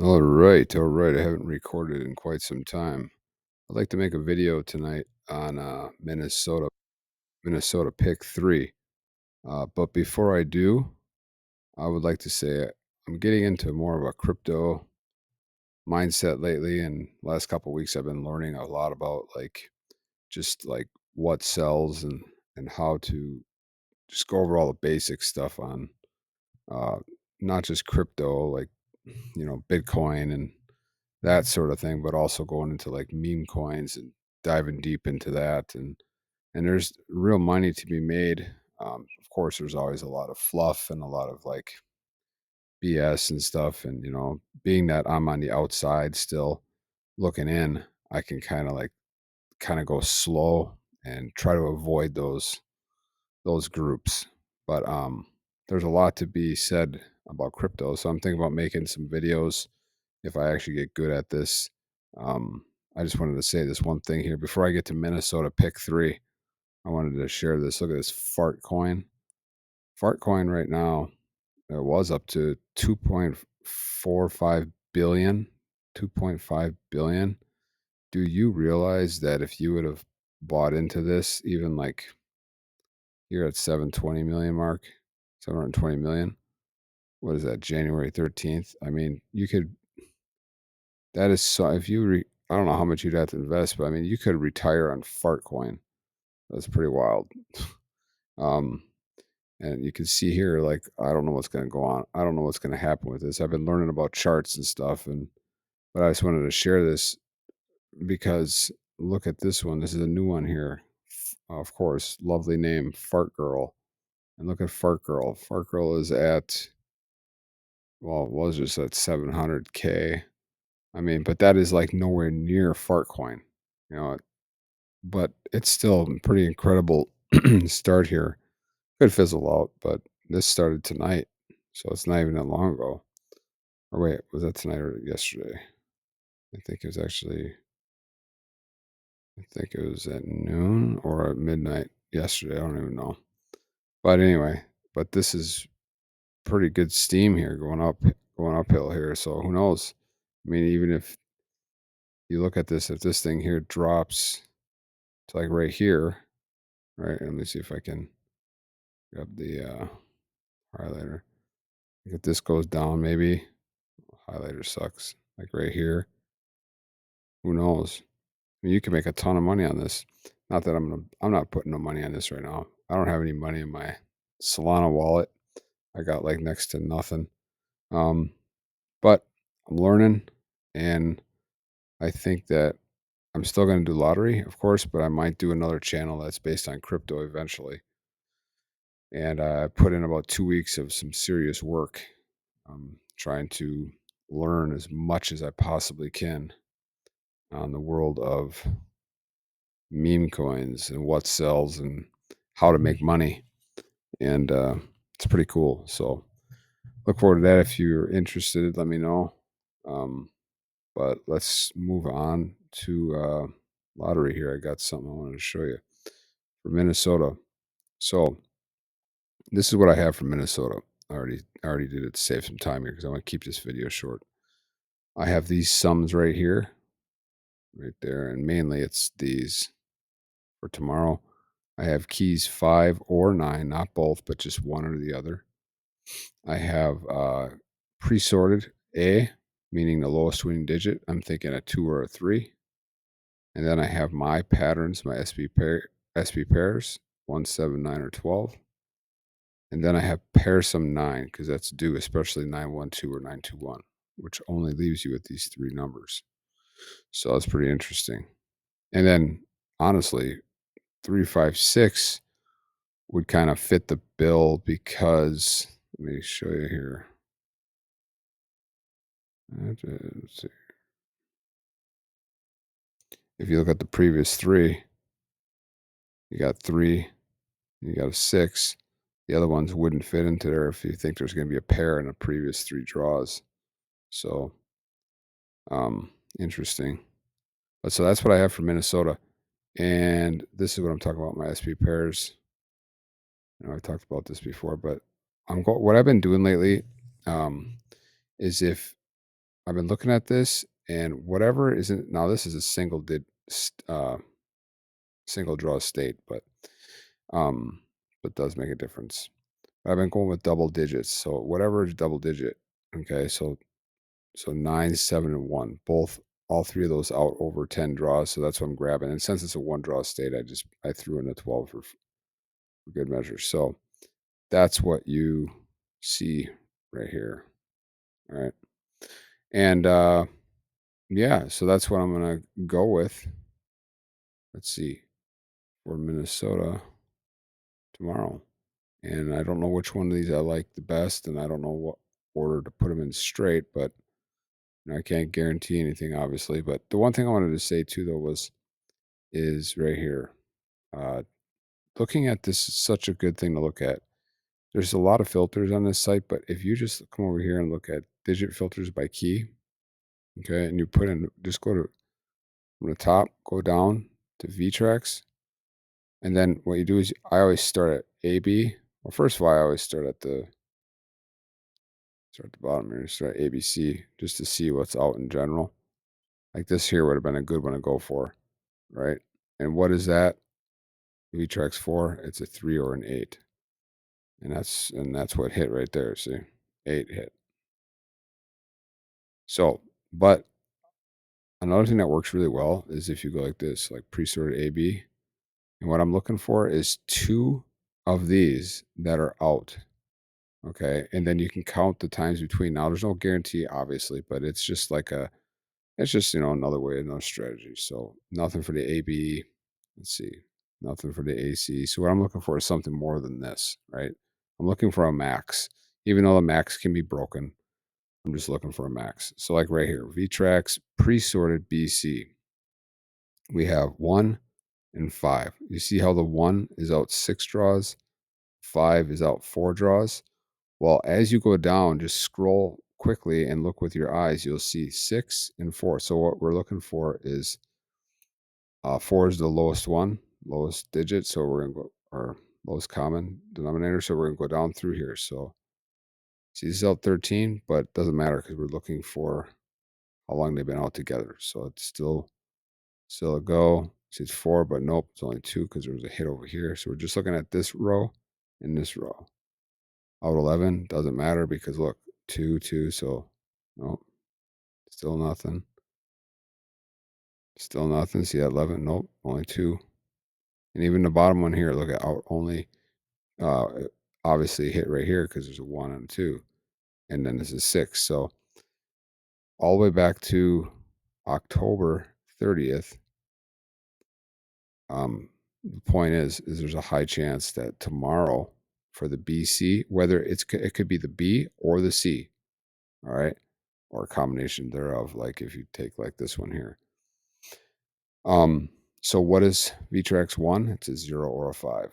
All right, all right. I haven't recorded in quite some time. I'd like to make a video tonight on Minnesota pick three. But before I do, I would like to say I'm getting into more of a crypto mindset lately. And last couple weeks, I've been learning a lot about just like what sells and how to just go over all the basic stuff on uh, not just crypto, like Bitcoin and that sort of thing, but also going into like meme coins and diving deep into that. And there's real money to be made. Of course, there's always a lot of fluff and a lot of like BS and stuff. And being that I'm on the outside still looking in, I can kind of go slow and try to avoid those groups. But there's a lot to be said about crypto. So I'm thinking about making some videos if I actually get good at this. Um, I just wanted to say this one thing here before I get to Minnesota pick three. I wanted to share this. Look at this fart coin. Fart coin right now, it was up to 2.45 billion. 2.5 billion. Do you realize that if you would have bought into this, even like you're at 720 million mark, 720 million. What is that? January 13th. I mean, you could that is so if you I don't know how much you'd have to invest, but I mean, you could retire on fart coin. That's pretty wild. Um, and you can see here, like, I don't know what's going to go on. I don't know what's going to happen with this. I've been learning about charts and stuff, but I just wanted to share this because look at this one. This is a new one here. Of course, lovely name, Fart Girl. And look at Fart Girl. Fart Girl is at, well, it was just at 700K. I mean, but that is like nowhere near Fart Coin, you know, but it's still a pretty incredible start here. Could fizzle out, but this started tonight, so it's not even that long ago. Or wait, was that tonight or yesterday? I think it was actually, I think it was at noon or at midnight yesterday. I don't even know. But anyway, but this is pretty good steam here going uphill here. So who knows? I mean, even if you look at this, if this thing here drops to like right here, right? Let me see if I can grab the highlighter. If this goes down, maybe highlighter sucks. Like right here, who knows? I mean, you can make a ton of money on this. Not that I'm not putting no money on this right now. I don't have any money in my Solana wallet. I got like next to nothing. Um, but I'm learning, and I think that I'm still going to do lottery, of course, but I might do another channel that's based on crypto eventually. And I put in about 2 weeks of some serious work, trying to learn as much as I possibly can on the world of meme coins and what sells and how to make money. And it's pretty cool. So look forward to that. If you're interested, let me know. Um, but let's move on to lottery here. I got something I wanted to show you for Minnesota. So this is what I have for Minnesota. I already did it to save some time here because I want to keep this video short. I have these sums right here, right there, and mainly it's these for tomorrow. I have keys 5 or 9, not both, but just one or the other. I have pre-sorted A, meaning the lowest winning digit. I'm thinking a 2 or a 3. And then I have my patterns, my SB pairs, 1, 7, 9, or 12. And then I have pair some 9 because that's due, especially 912 or 921, which only leaves you with these three numbers. So that's pretty interesting. And then honestly, 356 would kind of fit the bill because let me show you here. Let's see. If you look at the previous three, you got 3, you got a 6. The other ones wouldn't fit into there if you think there's going to be a pair in the previous 3 draws. So, interesting. But so that's what I have for Minnesota. And this is what I'm talking about my SP pairs. I've talked about this before, but what I've been doing lately is if I've been looking at this, and whatever isn't now. This is a single draw state, um, but does make a difference. I've been going with double digits, so whatever is double digit. Okay, so 9, 7, and 1, all three of those out over 10 draws. So that's what I'm grabbing. And since it's a one draw state, I threw in a 12 for good measure. So that's what you see right here. All right. And yeah, so that's what I'm gonna go with. Let's see, for Minnesota tomorrow. And I don't know which one of these I like the best, and I don't know what order to put them in straight, but I can't guarantee anything, obviously. But the one thing I wanted to say too, though, is right here. Uh, Looking at this is such a good thing to look at. There's a lot of filters on this site, but if you just come over here and look at digit filters by key, okay, and you put in, just go to from the top, go down to V tracks, and then what you do is I always start at AB. Well, first of all, I always start at the bottom here, start at ABC just to see what's out in general. Like this here would have been a good one to go for, right? And what is that? V tracks 4, it's a 3 or an 8. And that's what hit right there. See, 8 hit. So, but another thing that works really well is if you go like this, like pre-sorted AB. And what I'm looking for is 2 of these that are out. Okay. And then you can count the times between. Now, there's no guarantee, obviously, but it's just, another way, another strategy. So, nothing for the AB. Let's see. Nothing for the AC. So, what I'm looking for is something more than this, right? I'm looking for a max, even though the max can be broken. I'm just looking for a max. So, like right here, VTRAX pre-sorted BC. We have 1 and 5. You see how the 1 is out 6 draws, 5 is out 4 draws? Well, as you go down, just scroll quickly and look with your eyes. You'll see 6 and 4. So, what we're looking for is 4 is the lowest one, lowest digit. So, we're going to go, or lowest common denominator. So, we're going to go down through here. So, see, this is out 13, but it doesn't matter because we're looking for how long they've been out together. So it's still a go. See, it's 4, but nope, it's only 2 because there was a hit over here. So we're just looking at this row and this row. Out 11 doesn't matter because look, 2, 2. So nope, still nothing. Still nothing. See that 11? Nope, only 2. And even the bottom one here, look at out only. It obviously hit right here because there's a 1 and a 2, and then this is 6. So all the way back to October 30th. The point is there's a high chance that tomorrow for the BC, whether it could be the B or the C, all right, or a combination thereof. Like if you take like this one here. So what is VTRX 1? It's a 0 or a 5.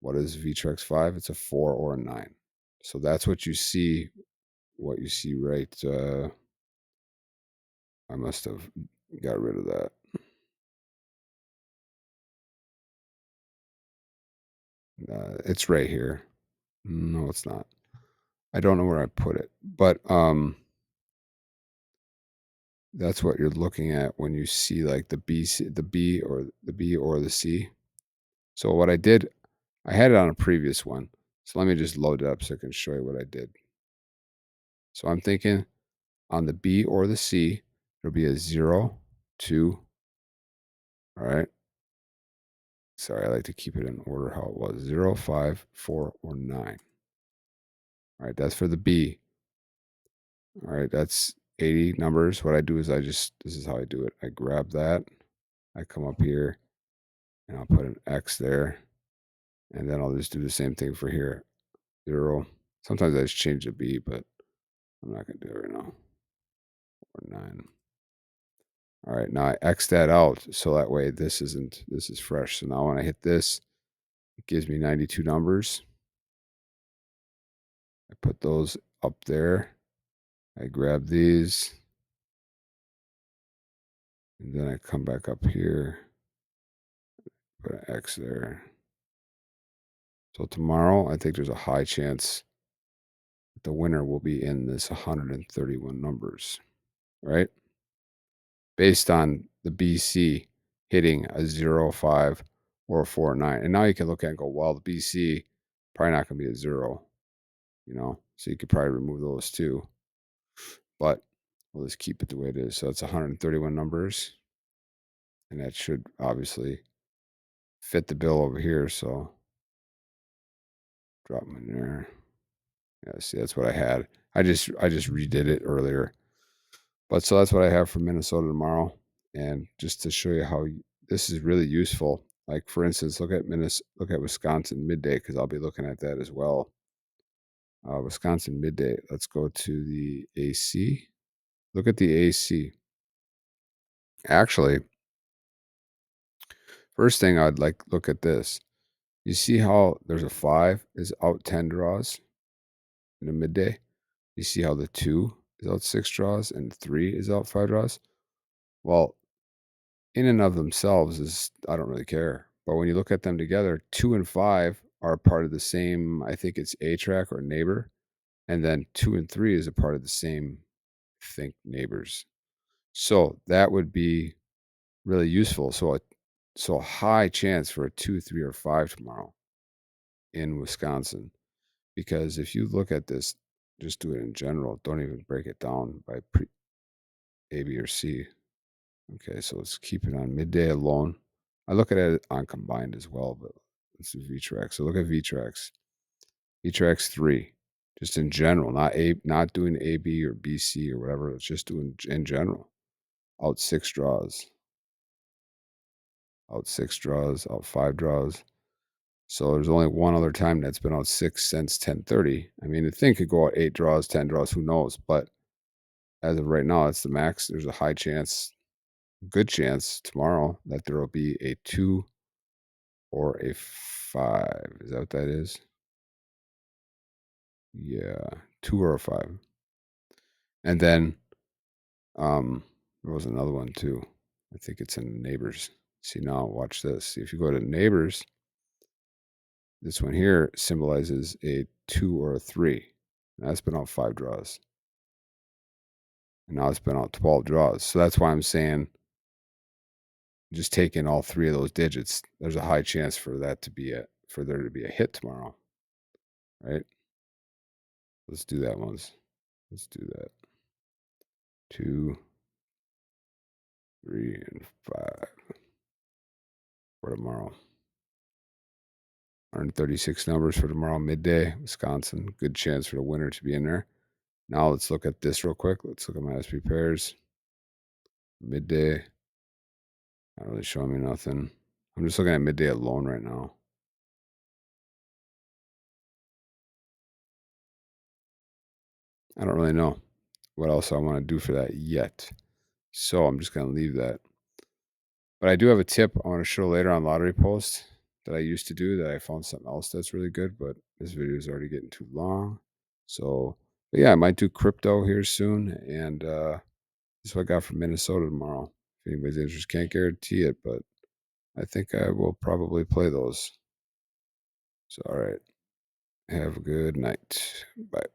What is VTRX 5? It's a 4 or a 9. So that's what you see. What you see right. I must have got rid of that. It's right here. No, it's not. I don't know where I put it, but that's what you're looking at when you see like the B or the C. So what I did, I had it on a previous one. So let me just load it up so I can show you what I did. So I'm thinking on the B or the C, there'll be a 0, 2. All right. Sorry, I like to keep it in order how it was. 0, 5, 4, or 9. All right, that's for the B. All right, that's 80 numbers. What I do is this is how I do it. I grab that, I come up here, and I'll put an X there. And then I'll just do the same thing for here. 0. Sometimes I just change the B, but I'm not going to do it right now. Or 9. All right, now I X that out so that way this is fresh. So now when I hit this, it gives me 92 numbers. I put those up there. I grab these. And then I come back up here, put an X there. So tomorrow, I think there's a high chance the winner will be in this 131 numbers. right? Based on the BC hitting a 0.5 or a 4.9. And now you can look at it and go, well, the BC probably not going to be a 0, so you could probably remove those too. But we'll just keep it the way it is. So it's 131 numbers, and that should obviously fit the bill over here. So drop them in there. Yeah, see, that's what I had. I just redid it earlier. But so that's what I have for Minnesota tomorrow. And just to show you how this is really useful. Like for instance, look at Wisconsin midday, because I'll be looking at that as well. Wisconsin midday. Let's go to the AC. Look at the AC. Actually, first thing I'd like look at this. You see how there's a 5 is out 10 draws in the midday? You see how the 2 is out 6 draws and the 3 is out 5 draws? Well, in and of themselves is I don't really care. But when you look at them together, 2 and 5 are part of the same, I think it's A track or neighbor. And then 2 and 3 is a part of the same, I think, neighbors. So that would be really useful. So a high chance for a 2, 3, or 5 tomorrow in Wisconsin. Because if you look at this, just do it in general. Don't even break it down by A, B, or C. Okay, so let's keep it on midday alone. I look at it on combined as well, but let's do VTRAX. So look at VTRAX. VTRAX 3, just in general, not doing A, B, or BC or whatever. It's just doing in general. Out 6 draws. Out 6 draws, out 5 draws. So there's only one other time that's been out 6 since 10:30. I mean, the thing could go out 8 draws, 10 draws, who knows? But as of right now, it's the max. There's a high chance, good chance tomorrow that there will be a 2 or a 5. Is that what that is? Yeah, 2 or a 5. And then there was another one too. I think it's in neighbors. See now, watch this. See if you go to neighbors, this one here symbolizes a 2 or a 3. And that's been out 5 draws. And now it's been out 12 draws. So that's why I'm saying just taking all 3 of those digits, there's a high chance for there to be a hit tomorrow. Right? Let's do that once. Let's do that. 2, 3, and 5 for tomorrow. 136 numbers for tomorrow midday, Wisconsin. Good chance for the winner to be in there. Now let's look at this real quick. Let's look at my SP pairs. Midday. Not really showing me nothing. I'm just looking at midday alone right now. I don't really know what else I want to do for that yet. So I'm just going to leave that. But I do have a tip I want to show later on Lottery Post that I used to do that I found something else that's really good, but this video is already getting too long. So, but yeah, I might do crypto here soon. And this is what I got from Minnesota tomorrow. If anybody's interested, can't guarantee it, but I think I will probably play those. So, all right. Have a good night. Bye.